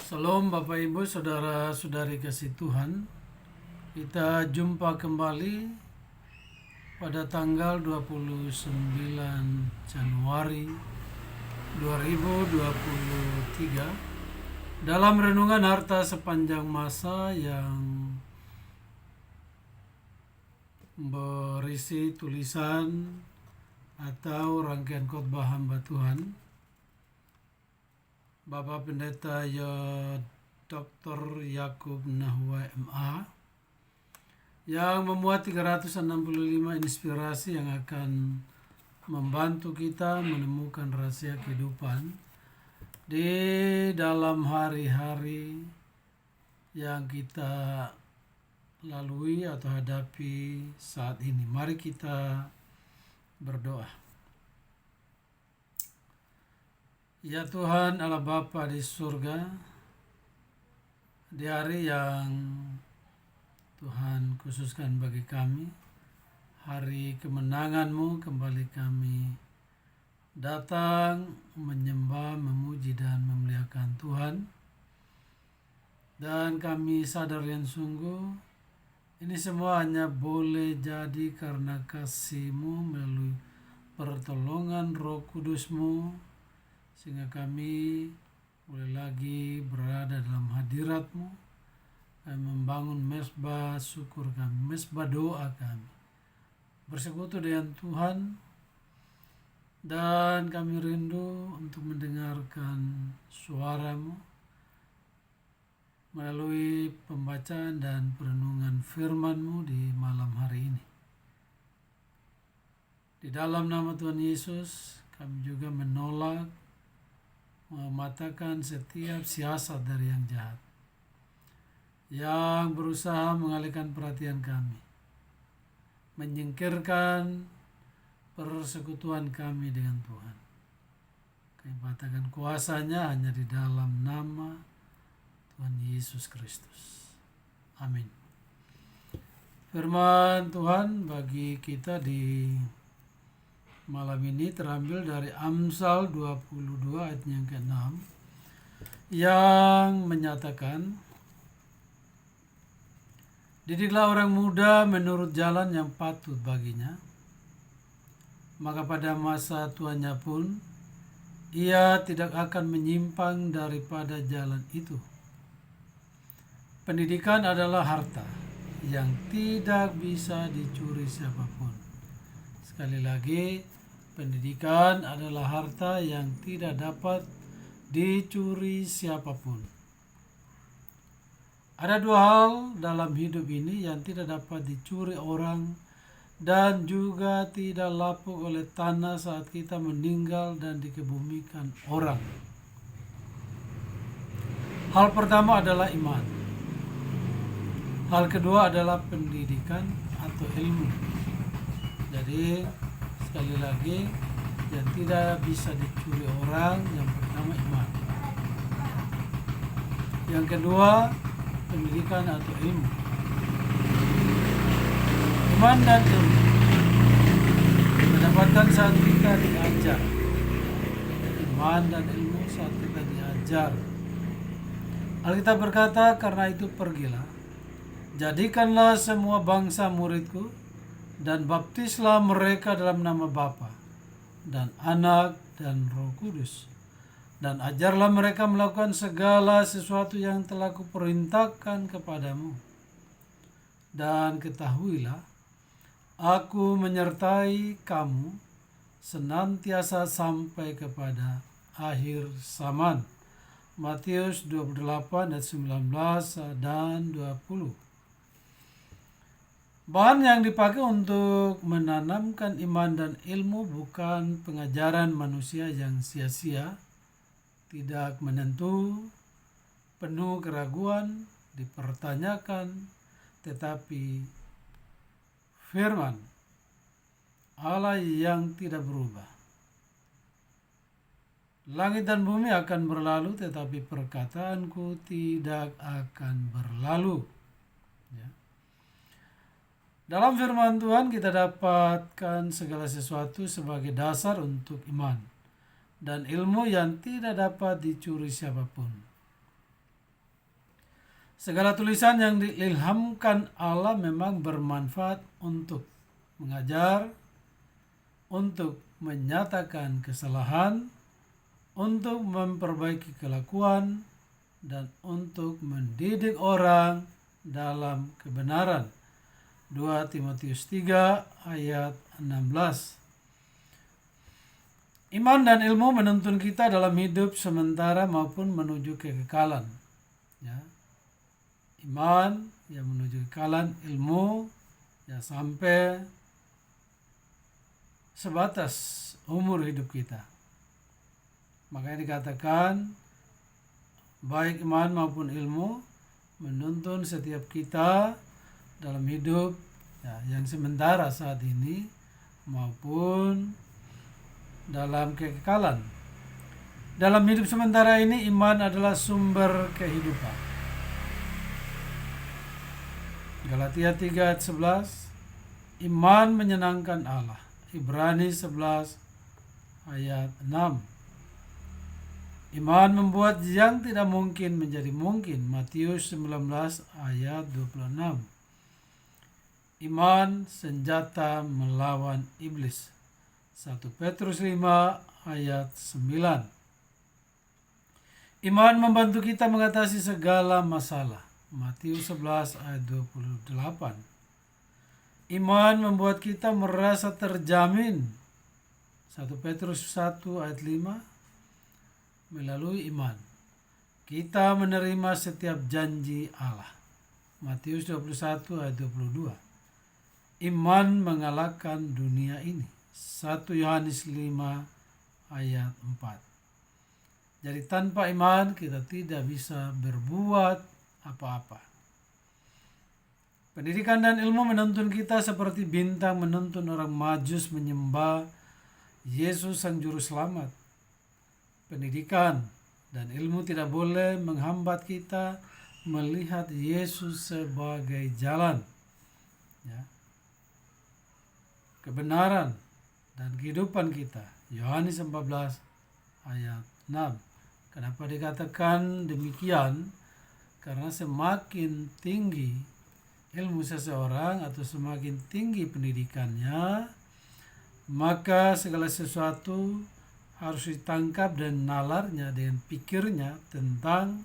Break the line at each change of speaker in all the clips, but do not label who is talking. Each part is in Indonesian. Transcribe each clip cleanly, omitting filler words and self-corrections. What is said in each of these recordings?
Salam Bapak Ibu Saudara-saudari kasih Tuhan. Kita jumpa kembali pada tanggal 29 Januari 2023 dalam renungan harta sepanjang masa yang berisi tulisan atau rangkaian khotbah hamba Tuhan Bapak Pendeta Dr. Yakub Nahua MA yang memuat 365 inspirasi yang akan membantu kita menemukan rahasia kehidupan di dalam hari-hari yang kita lalui atau hadapi saat ini. Mari kita berdoa. Ya Tuhan Allah Bapa di surga, di hari yang Tuhan khususkan bagi kami, hari kemenangan-Mu, kembali kami datang menyembah, memuji dan memuliakan Tuhan. Dan kami sadar yang sungguh ini semua hanya boleh jadi karena kasih-Mu melalui pertolongan Roh Kudus-Mu, sehingga kami boleh lagi berada dalam hadirat-Mu. Kami membangun mezbah syukur kami, mezbah doa kami, bersekutu dengan Tuhan, dan kami rindu untuk mendengarkan suara-Mu melalui pembacaan dan perenungan firman-Mu di malam hari ini. Di dalam nama Tuhan Yesus, kami juga menolak, mematahkan setiap siasat dari yang jahat yang berusaha mengalihkan perhatian kami, menyingkirkan persekutuan kami dengan Tuhan. Kami patahkan kuasanya hanya di dalam nama Tuhan Yesus Kristus. Amin. Firman Tuhan bagi kita di malam ini terambil dari Amsal 22 ayat yang ke-6 yang menyatakan, didiklah orang muda menurut jalan yang patut baginya, maka pada masa tuanya pun ia tidak akan menyimpang daripada jalan itu. Pendidikan adalah harta yang tidak bisa dicuri siapapun. Sekali lagi, pendidikan adalah harta yang tidak dapat dicuri siapapun. Ada dua hal dalam hidup ini yang tidak dapat dicuri orang dan juga tidak lapuk oleh tanah saat kita meninggal dan dikebumikan orang. Hal pertama adalah iman. Hal kedua adalah pendidikan atau ilmu. Jadi sekali lagi, yang tidak bisa dicuri orang, yang pertama iman, yang kedua pendidikan atau ilmu. Iman dan ilmu mendapatkan saat kita diajar. Iman dan ilmu saat kita diajar. Alkitab berkata, karena itu pergilah, jadikanlah semua bangsa muridku, dan baptislah mereka dalam nama Bapa dan Anak dan Roh Kudus, dan ajarlah mereka melakukan segala sesuatu yang telah kuperintahkan kepadamu. Dan ketahuilah, aku menyertai kamu senantiasa sampai kepada akhir zaman. Matius 28 ayat 19 dan 20. Bahan yang dipakai untuk menanamkan iman dan ilmu bukan pengajaran manusia yang sia-sia, tidak menentu, penuh keraguan, dipertanyakan, tetapi firman Allah yang tidak berubah. Langit dan bumi akan berlalu, tetapi perkataanku tidak akan berlalu. Ya. Dalam firman Tuhan kita dapatkan segala sesuatu sebagai dasar untuk iman dan ilmu yang tidak dapat dicuri siapapun. Segala tulisan yang diilhamkan Allah memang bermanfaat untuk mengajar, untuk menyatakan kesalahan, untuk memperbaiki kelakuan, dan untuk mendidik orang dalam kebenaran. 2 Timotius 3 ayat 16. Iman dan ilmu menuntun kita dalam hidup sementara maupun menuju kekekalan. Ya. Iman yang menuju kekekalan, ilmu ya sampai sebatas umur hidup kita. Makanya dikatakan baik iman maupun ilmu menuntun setiap kita dalam hidup ya, yang sementara saat ini maupun dalam kekekalan. Dalam hidup sementara ini iman adalah sumber kehidupan. Galatia 3 ayat 11, iman menyenangkan Allah. Ibrani 11 ayat 6. Iman membuat yang tidak mungkin menjadi mungkin. Matius 19 ayat 26. Iman senjata melawan iblis. 1 Petrus 5 ayat 9. Iman membantu kita mengatasi segala masalah. Matius 11 ayat 28. Iman membuat kita merasa terjamin. 1 Petrus 1 ayat 5. Melalui iman kita menerima setiap janji Allah. Matius 21 ayat 22. Iman mengalahkan dunia ini. 1 Yohanes 5 ayat 4. Jadi tanpa iman kita tidak bisa berbuat apa-apa. Pendidikan dan ilmu menuntun kita seperti bintang menuntun orang Majus menyembah Yesus Sang Juru Selamat. Pendidikan dan ilmu tidak boleh menghambat kita melihat Yesus sebagai jalan, ya, kebenaran dan kehidupan kita. Yohanes 14 ayat 6. Kenapa dikatakan demikian? Karena semakin tinggi ilmu seseorang atau semakin tinggi pendidikannya, maka segala sesuatu harus ditangkap dan nalarnya dengan pikirnya tentang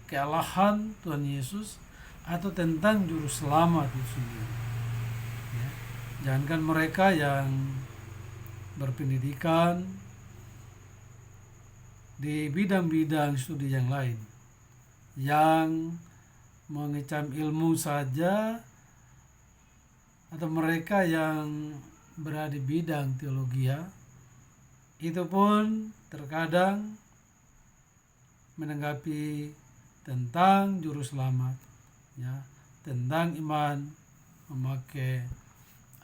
kealahan Tuhan Yesus atau tentang Juru Selamat itu sendiri. Ya. Jangankan mereka yang berpendidikan di bidang-bidang studi yang lain, yang mengecam ilmu saja, atau mereka yang berada di bidang teologi, itu pun terkadang menanggapi tentang Juru Selamat, ya, tentang iman, memakai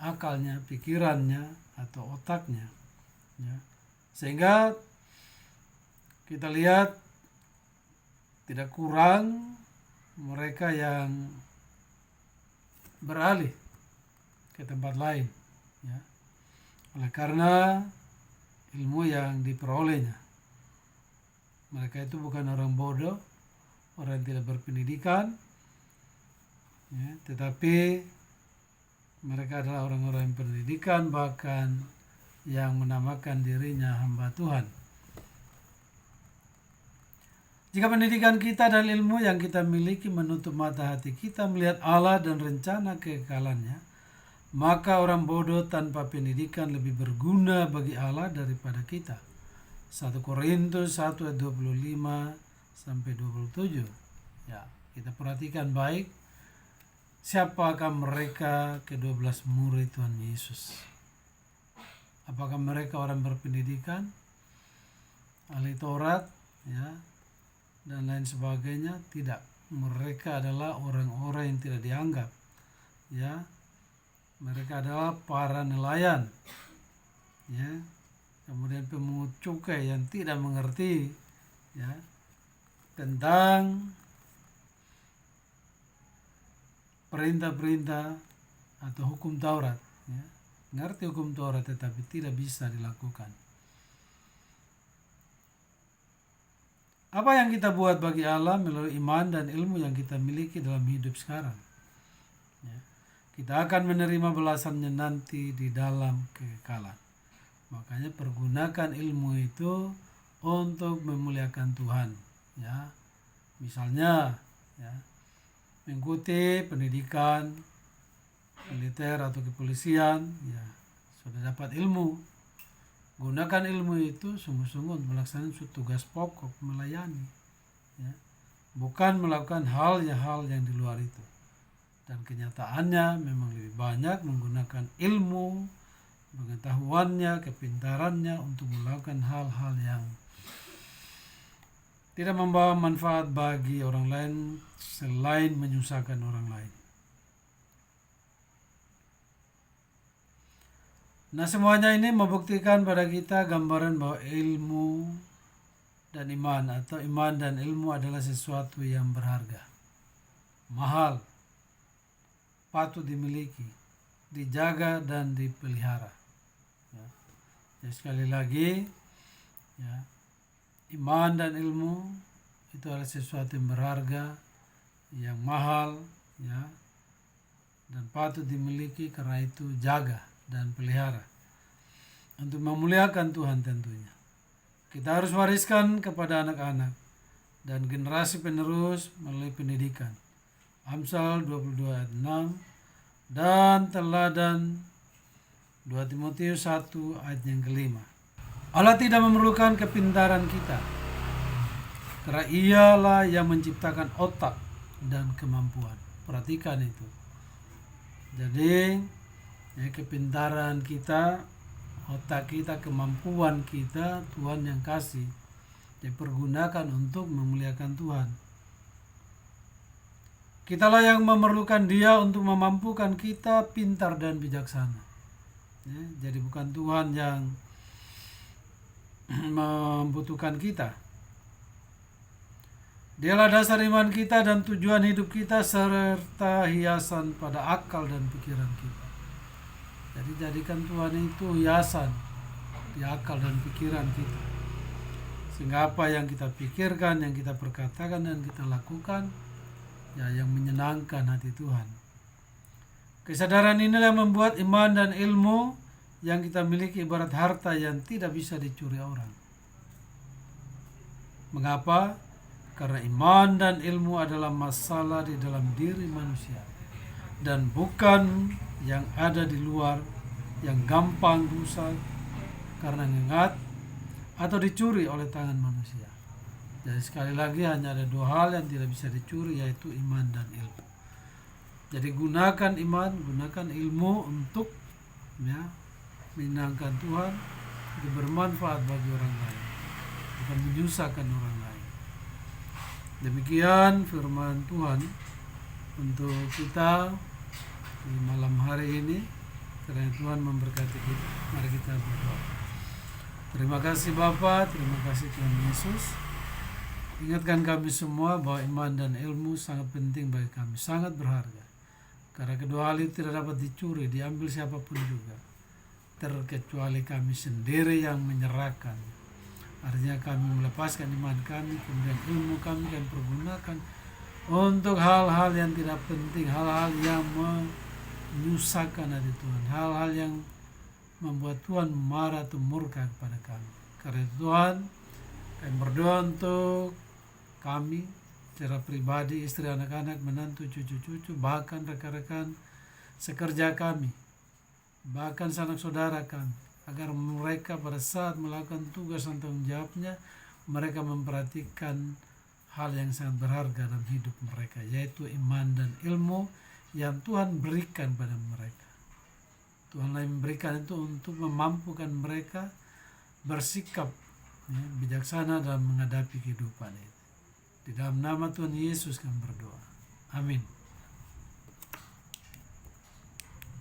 akalnya, pikirannya atau otaknya, ya. Sehingga kita lihat tidak kurang mereka yang beralih ke tempat lain, ya, oleh karena ilmu yang diperolehnya. Mereka itu bukan orang bodoh, orang yang tidak berpendidikan, ya, tetapi mereka adalah orang-orang yang berpendidikan, bahkan yang menamakan dirinya hamba Tuhan. Jika pendidikan kita dan ilmu yang kita miliki menutup mata hati kita melihat Allah dan rencana kekekalannya, maka orang bodoh tanpa pendidikan lebih berguna bagi Allah daripada kita. 1 Korintus 1 ayat 25 sampai 27. Ya, kita perhatikan baik siapakah mereka ke-12 murid Tuhan Yesus. Apakah mereka orang berpendidikan, ahli Taurat, ya, dan lain sebagainya? Tidak. Mereka adalah orang-orang yang tidak dianggap, ya. Mereka adalah para nelayan, ya, kemudian pemungut cukai yang tidak mengerti, ya, tentang perintah-perintah atau hukum Taurat, ya. Ngerti hukum Taurat tetapi tidak bisa dilakukan. Apa yang kita buat bagi Allah melalui iman dan ilmu yang kita miliki dalam hidup sekarang. Ya. Kita akan menerima balasannya nanti di dalam kekekalan. Makanya pergunakan ilmu itu untuk memuliakan Tuhan. Ya. Misalnya, ya, mengikuti pendidikan militer atau kepolisian, ya, sudah dapat ilmu. Gunakan ilmu itu sungguh-sungguh untuk melaksanakan suatu tugas pokok, melayani, ya. Bukan melakukan hal yang di luar itu. Dan kenyataannya memang lebih banyak menggunakan ilmu, pengetahuannya, kepintarannya untuk melakukan hal-hal yang tidak membawa manfaat bagi orang lain selain menyusahkan orang lain. Nah, semuanya ini membuktikan pada kita gambaran bahwa ilmu dan iman atau iman dan ilmu adalah sesuatu yang berharga, mahal, patut dimiliki, dijaga dan dipelihara. Ya. Jadi sekali lagi, ya, iman dan ilmu itu adalah sesuatu yang berharga, yang mahal, ya, dan patut dimiliki. Karena itu jaga dan pelihara untuk memuliakan Tuhan tentunya. Kita harus wariskan kepada anak-anak dan generasi penerus melalui pendidikan. Amsal 22 ayat 6 dan teladan 2 Timotius 1 ayat yang kelima. Allah tidak memerlukan kepintaran kita, karena Ialah yang menciptakan otak dan kemampuan. Perhatikan itu. Jadi kepintaran kita, otak kita, kemampuan kita, Tuhan yang kasih. Dipergunakan untuk memuliakan Tuhan. Kitalah yang memerlukan Dia untuk memampukan kita pintar dan bijaksana. Jadi bukan Tuhan yang membutuhkan kita. Dialah dasar iman kita dan tujuan hidup kita serta hiasan pada akal dan pikiran kita. Jadi jadikan Tuhan itu hiasan di akal dan pikiran kita. Sehingga apa yang kita pikirkan, yang kita perkatakan dan kita lakukan, ya, yang menyenangkan hati Tuhan. Kesadaran inilah yang membuat iman dan ilmu yang kita miliki ibarat harta yang tidak bisa dicuri orang. Mengapa? Karena iman dan ilmu adalah masalah di dalam diri manusia dan bukan yang ada di luar, yang gampang rusak karena ngengat atau dicuri oleh tangan manusia. Jadi sekali lagi hanya ada dua hal yang tidak bisa dicuri, yaitu iman dan ilmu. Jadi gunakan iman, gunakan ilmu untuk, ya, menyenangkan Tuhan, untuk bermanfaat bagi orang lain, bukan menyusahkan orang lain. Demikian firman Tuhan untuk kita di malam hari ini. Karena Tuhan memberkati kita. Mari kita berdoa. Terima kasih Bapa, terima kasih Tuhan Yesus. Ingatkan kami semua bahwa iman dan ilmu sangat penting bagi kami, sangat berharga. Karena kedua hal itu tidak dapat dicuri, diambil siapapun juga, terkecuali kami sendiri yang menyerahkan. Artinya kami melepaskan iman kami, kemudian ilmu kami kami pergunakan untuk hal-hal yang tidak penting, hal-hal yang menyusahkan hati Tuhan, hal-hal yang membuat Tuhan marah atau murka kepada kami. Karena Tuhan, kami berdoa untuk kami secara pribadi, istri, anak-anak, menantu, cucu-cucu, bahkan rekan-rekan sekerja kami, bahkan sanak saudara kami, agar mereka pada saat melakukan tugas dan tanggung jawabnya, mereka memperhatikan hal yang sangat berharga dalam hidup mereka, yaitu iman dan ilmu yang Tuhan berikan pada mereka. Tuhan memberikan itu untuk memampukan mereka bersikap, ya, bijaksana dalam menghadapi kehidupan itu. Di dalam nama Tuhan Yesus kami berdoa. Amin.